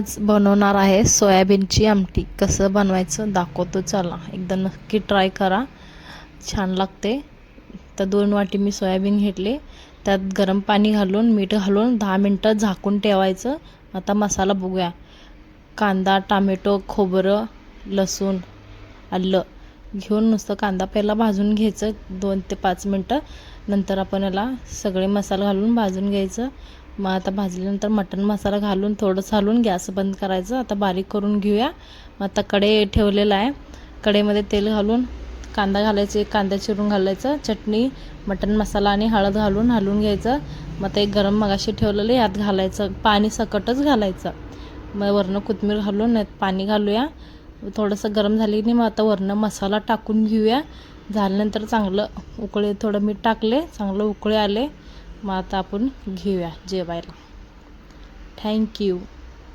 आज बनवणार आहे सोयाबीनची आमटी. कसं बनवायचं दाखवतो, चला एकदा नक्की ट्राय करा, छान लागते. तर 2 वाटी मी सोयाबीन घेतले, त्यात गरम पाणी घालून मीठ घालून 10 मिनटं झाकून ठेवायचं. आता मसाला बघूया. कांदा, टोमॅटो, खोबरं, लसूण, आलं घेऊन नुसतं कांदा पहिला भाजून घ्यायचं 2 ते 5 मिनटं. नंतर आपण याला सगळे मसाले घालून भाजून घ्यायचं. मग आता भाजल्यानंतर मटण मसाला घालून थोडंसं हलवून गॅस बंद करायचं. आता बारीक करून घेऊया. मग आता कढई ठेवलेला आहे, कढईमध्ये तेल घालून कांदा घालायचे, कांदा चिरून घालायचं, चटणी, मटण मसाला आणि हळद घालून हलवून घ्यायचं. मग ते गरम मगाशी ठेवलेलं यात घालायचं, पाणी सकटच घालायचं. मग वरनं कोथिंबीर घालून पाणी घालूया. थोडंसं गरम झाली की मग आता वरनं मसाला टाकून घेऊया. झाल्यानंतर चांगलं उकळे, थोडं मीठ टाकले, चांगलं उकळे आले. मग आता आपण घेऊया जेवायला. थँक्यू.